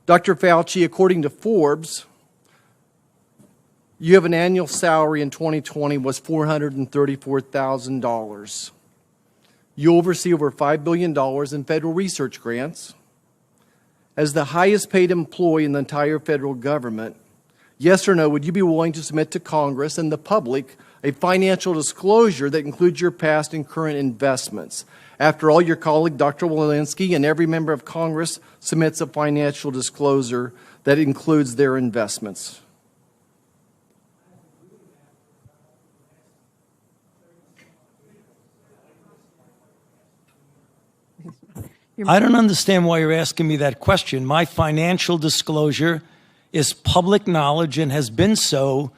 Dr. Fauci, according to Forbes, you have an annual salary in 2020 was $434,000. You oversee over $5 billion in federal research grants. As the highest paid employee in the entire federal government, yes or no, would you be willing to submit to Congress and the public a financial disclosure that includes your past and current investments? After all, your colleague, Dr. Walensky, and every member of Congress submits a financial disclosure that includes their investments. I don't understand why you're asking me that question. My financial disclosure is public knowledge and has been so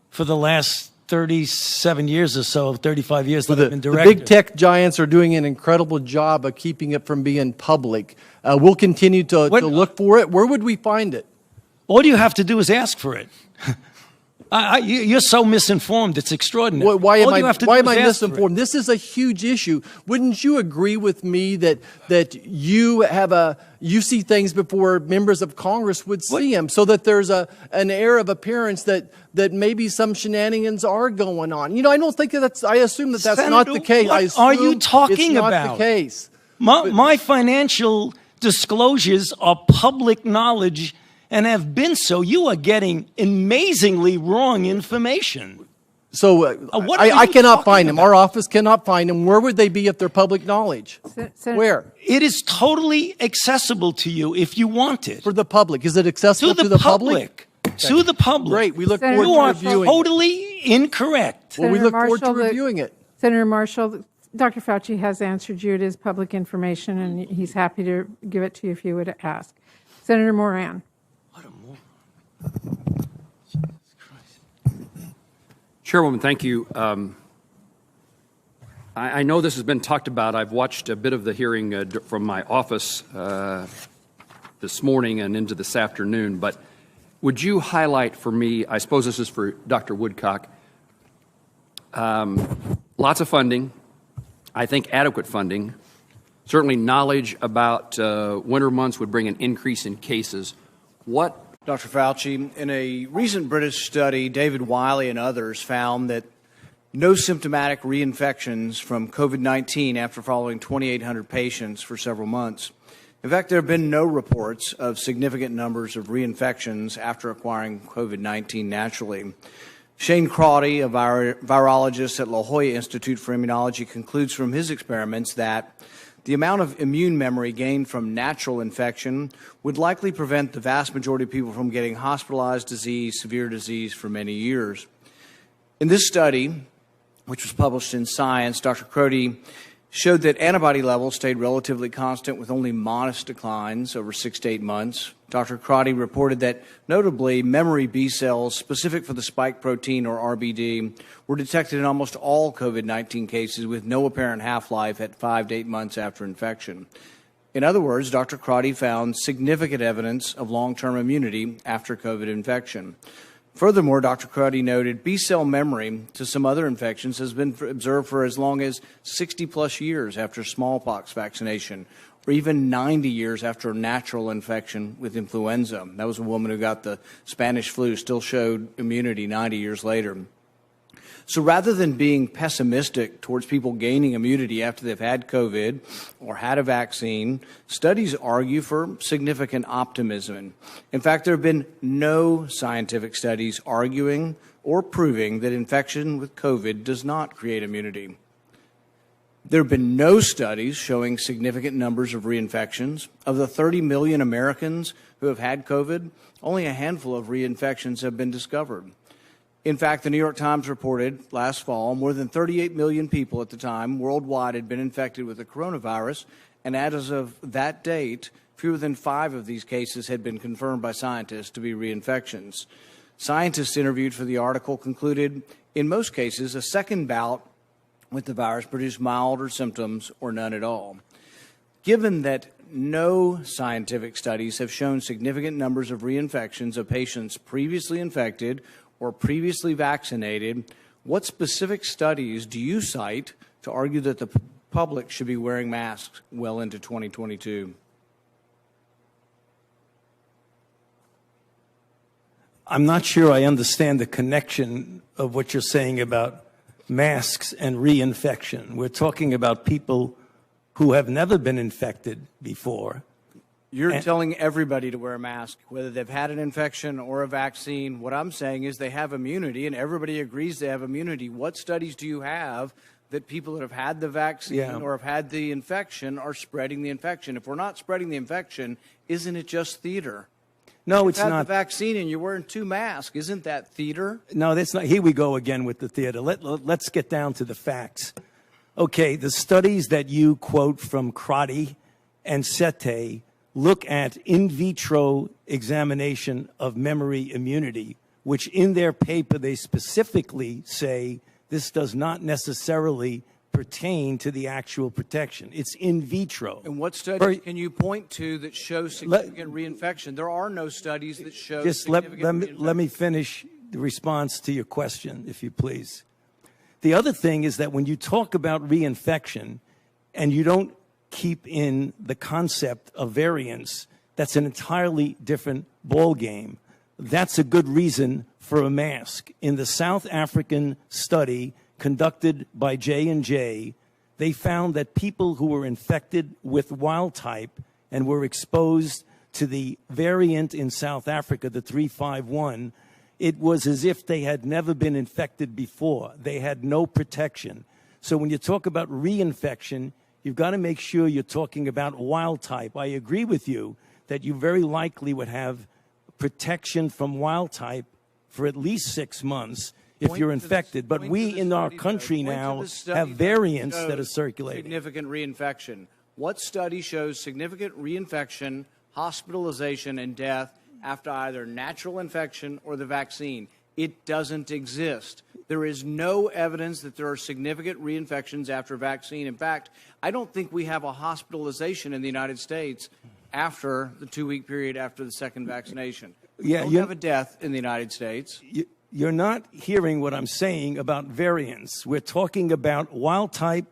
for the last 37 years or so, 35 years that I've been director. The big tech giants are doing an incredible job of keeping it from being public. We'll continue to look for it. Where would we find it? All you have to do is ask for it. You're so misinformed. It's extraordinary. Why am I misinformed? This is a huge issue. Wouldn't you agree with me that you see things before members of Congress would see them, so that there's an air of appearance that maybe some shenanigans are going on? You know, I don't think that's. I assume that's Senator, not the case. What are you talking about? It's not the case. My financial disclosures are public knowledge and have been so. You are getting amazingly wrong information. So I cannot find them. Our office cannot find them. Where would they be if they're public knowledge? Where? It is totally accessible to you if you want it. For the public. Is it accessible to the public? To the public. Great. We look forward you to are reviewing totally incorrect. Well, we look forward to reviewing it. Senator Marshall, Dr. Fauci has answered you. It is public information, and he's happy to give it to you if you would ask. Senator Moran. Chairwoman, thank you. I know this has been talked about. I've watched a bit of the hearing from my office this morning and into this afternoon, but would you highlight for me, I suppose this is for Dr. Woodcock, lots of funding, I think adequate funding, certainly knowledge about winter months would bring an increase in cases. What Dr. Fauci, in a recent British study, David Wiley and others found that no symptomatic reinfections from COVID-19 after following 2,800 patients for several months. In fact, there have been no reports of significant numbers of reinfections after acquiring COVID-19 naturally. Shane Crotty, a virologist at La Jolla Institute for Immunology, concludes from his experiments that the amount of immune memory gained from natural infection would likely prevent the vast majority of people from getting hospitalized disease, severe disease for many years. In this study, which was published in Science, Dr. Crotty showed that antibody levels stayed relatively constant with only modest declines over 6 to 8 months. Dr. Crotty reported that, notably, memory B cells specific for the spike protein, or RBD, were detected in almost all COVID-19 cases with no apparent half-life at 5 to 8 months after infection. In other words, Dr. Crotty found significant evidence of long-term immunity after COVID infection. Furthermore, Dr. Crotty noted B-cell memory to some other infections has been observed for as long as 60-plus years after smallpox vaccination, or even 90 years after a natural infection with influenza. That was a woman who got the Spanish flu, still showed immunity 90 years later. So rather than being pessimistic towards people gaining immunity after they've had COVID or had a vaccine, studies argue for significant optimism. In fact, there have been no scientific studies arguing or proving that infection with COVID does not create immunity. There have been no studies showing significant numbers of reinfections. Of the 30 million Americans who have had COVID, only a handful of reinfections have been discovered. In fact, the New York Times reported last fall more than 38 million people at the time worldwide had been infected with the coronavirus, and as of that date, fewer than 5 of these cases had been confirmed by scientists to be reinfections. Scientists interviewed for the article concluded, in most cases, a second bout with the virus produced milder symptoms or none at all. Given that no scientific studies have shown significant numbers of reinfections of patients previously infected or previously vaccinated, what specific studies do you cite to argue that the public should be wearing masks well into 2022? I'm not sure I understand the connection of what you're saying about masks and reinfection. We're talking about people who have never been infected before. You're telling everybody to wear a mask, whether they've had an infection or a vaccine. What I'm saying is they have immunity, and everybody agrees they have immunity. What studies do you have that people that have had the vaccine or have had the infection are spreading the infection? If we're not spreading the infection, isn't it just theater? No, it's If you not. had the vaccine and you're wearing 2 masks, isn't that theater? No, that's not. Here we go again with the theater. Let's get down to the facts. Okay, the studies that you quote from Crotty and Sete look at in vitro examination of memory immunity, which in their paper they specifically say this does not necessarily pertain to the actual protection. It's in vitro. And what studies can you point to that show significant reinfection? There are no studies that show Just significant let me finish the response to your question, if you please. The other thing is that when you talk about reinfection and you don't keep in the concept of variants, that's an entirely different ballgame. That's a good reason for a mask. In the South African study conducted by J&J, they found that people who were infected with wild type and were exposed to the variant in South Africa, the 351, it was as if they had never been infected before. They had no protection. So when you talk about reinfection, you've got to make sure you're talking about wild type. I agree with you that you very likely would have protection from wild type for at least 6 months if you're infected. But we in our country now have variants that are circulating. Significant reinfection. What study shows significant reinfection, hospitalization, and death after either natural infection or the vaccine? It doesn't exist. There is no evidence that there are significant reinfections after vaccine. In fact, I don't think we have a hospitalization in the United States after the 2-week period after the second vaccination. We don't have a death in the United States. You're not hearing what I'm saying about variants. We're talking about wild type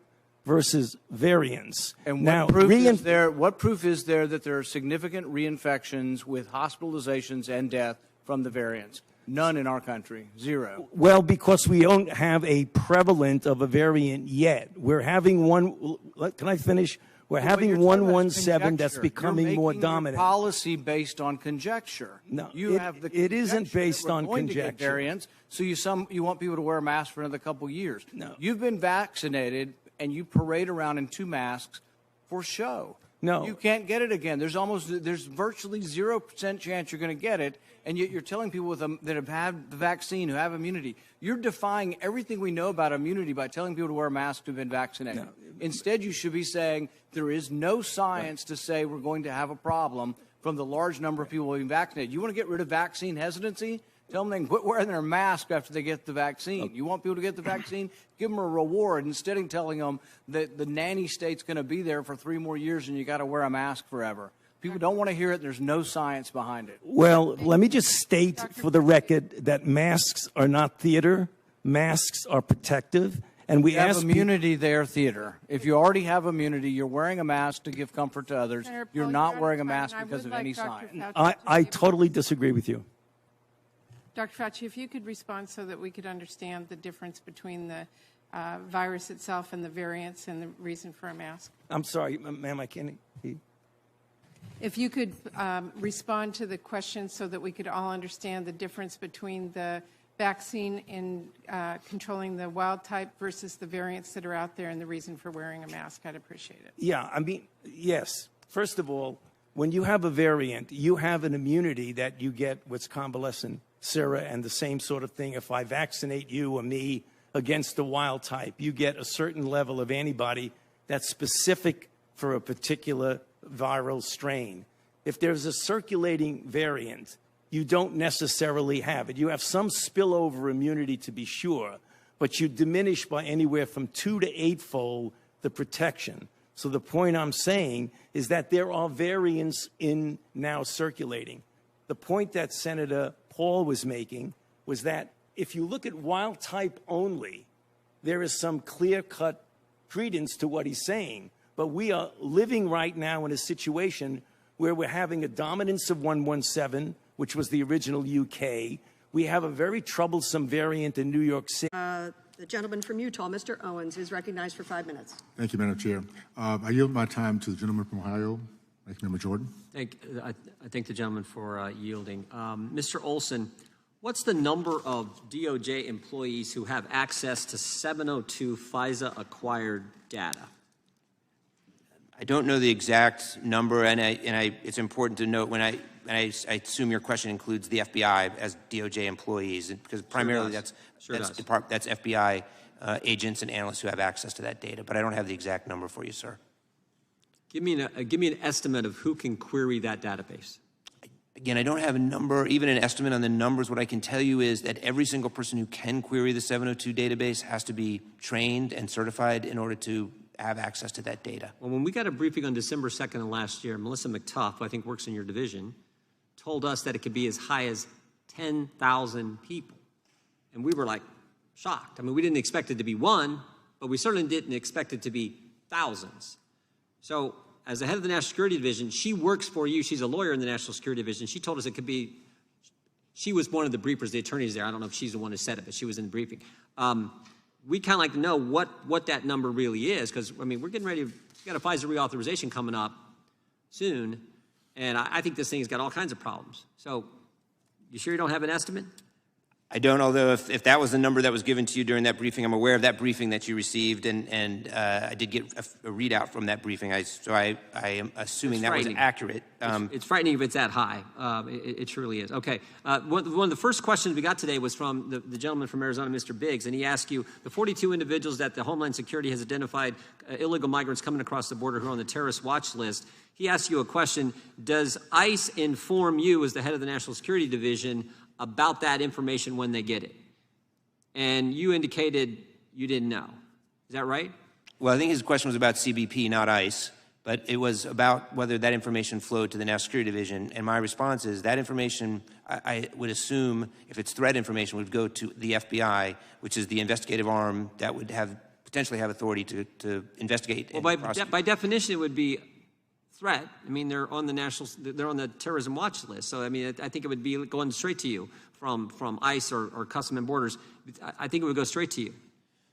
versus variants. And now, what proof is there that there are significant reinfections with hospitalizations and death from the variants? None in our country. Zero. Well, because we don't have a prevalent of a variant yet. We're having one. Can I finish? We're having 117 that's becoming more dominant. Your policy based on conjecture. No, it isn't based on conjecture. Variants, so you want people to wear a mask for another couple years. No. You've been vaccinated and you parade around in 2 masks for show. No. You can't get it again. There's virtually 0% chance you're going to get it, and yet you're telling people that have had the vaccine, who have immunity. You're defying everything we know about immunity by telling people to wear a mask who've been vaccinated. No. Instead, you should be saying there is no science to say we're going to have a problem from the large number of people being vaccinated. You want to get rid of vaccine hesitancy? Tell them they can quit wearing their mask after they get the vaccine. Okay. You want people to get the vaccine? Give them a reward instead of telling them that the nanny state's going to be there for 3 more years and you got to wear a mask forever. People don't want to hear it. There's no science behind it. Well, let me just state for the record that masks are not theater. Masks are protective. And we have immunity there, theater. If you already have immunity, you're wearing a mask to give comfort to others. You're not wearing a mask because of any science. I totally disagree with you. Dr. Fauci, if you could respond so that we could understand the difference between the virus itself and the variants and the reason for a mask. I'm sorry, ma'am, I can't hear. If you could respond to the question so that we could all understand the difference between the vaccine in controlling the wild type versus the variants that are out there and the reason for wearing a mask, I'd appreciate it. Yeah, I mean, yes. First of all, when you have a variant, you have an immunity that you get what's convalescent sera and the same sort of thing. If I vaccinate you or me against the wild type, you get a certain level of antibody that's specific for a particular viral strain. If there's a circulating variant, you don't necessarily have it. You have some spillover immunity to be sure, but you diminish by anywhere from 2 to 8-fold the protection. So the point I'm saying is that there are variants in now circulating. The point that Senator Paul was making was that if you look at wild type only, there is some clear-cut credence to what he's saying. But we are living right now in a situation where we're having a dominance of 117, which was the original UK. we have a very troublesome variant in New York City. The gentleman from Utah, Mr. Owens, is recognized for 5 minutes. Thank you, Madam Chair. I yield my time to the gentleman from Ohio, Ranking Member Jordan. I thank the gentleman for yielding. Mr. Olson, what's the number of DOJ employees who have access to 702 FISA-acquired data? I don't know the exact number, and it's important to note when I assume your question includes the FBI as DOJ employees, because primarily that's FBI agents and analysts who have access to that data. But I don't have the exact number for you, sir. Give me an estimate of who can query that database. Again, I don't have a number, even an estimate on the numbers. What I can tell you is that every single person who can query the 702 database has to be trained and certified in order to have access to that data. Well, when we got a briefing on December 2nd of last year, Melissa McTuff, who I think works in your division, told us that it could be as high as 10,000 people. And we were like shocked. I mean, we didn't expect it to be one, but we certainly didn't expect it to be thousands. So as the head of the National Security Division, she works for you. She's a lawyer in the National Security Division. She told us it could be, she was one of the briefers, the attorneys there. I don't know if she's the one who said it, but she was in the briefing. We kind of like to know what that number really is, because, I mean, we're getting ready, we got a FISA reauthorization coming up soon, and I think this thing's got all kinds of problems. So you sure you don't have an estimate? I don't, although if that was the number that was given to you during that briefing, I'm aware of that briefing that you received, and I did get a readout from that briefing, so I am assuming that was accurate. It's frightening if it's that high. It truly is. Okay. One of the first questions we got today was from the gentleman from Arizona, Mr. Biggs, and he asked you, the 42 individuals that the Homeland Security has identified illegal migrants coming across the border who are on the terrorist watch list. He asked you a question, does ICE inform you as the head of the National Security Division about that information when they get it? And you indicated you didn't know. Is that right? Well, I think his question was about CBP, not ICE, but it was about whether that information flowed to the National Security Division. And my response is that information, I would assume, if it's threat information, would go to the FBI, which is the investigative arm that would potentially have authority to investigate. Well, by definition, it would be threat. I mean, they're on the terrorism watch list. So, I mean, I think it would be going straight to you from ICE or Customs and Borders. I think it would go straight to you.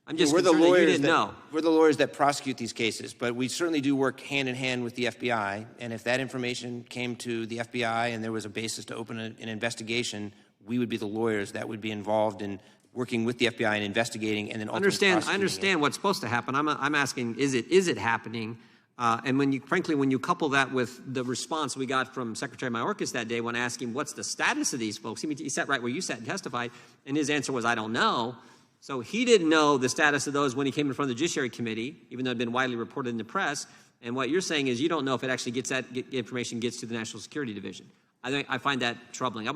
I'm just concerned that you didn't know. We're the lawyers that prosecute these cases, but we certainly do work hand in hand with the FBI. And if that information came to the FBI and there was a basis to open an investigation, we would be the lawyers that would be involved in working with the FBI and investigating and then ultimately prosecuting. I understand what's supposed to happen. I'm asking, is it happening? And when you couple that with the response we got from Secretary Mayorkas that day when asking what's the status of these folks, he sat right where you sat and testified, and his answer was, I don't know. So he didn't know the status of those when he came in front of the Judiciary Committee, even though it had been widely reported in the press. And what you're saying is you don't know if it actually information gets to the National Security Division. I find that troubling.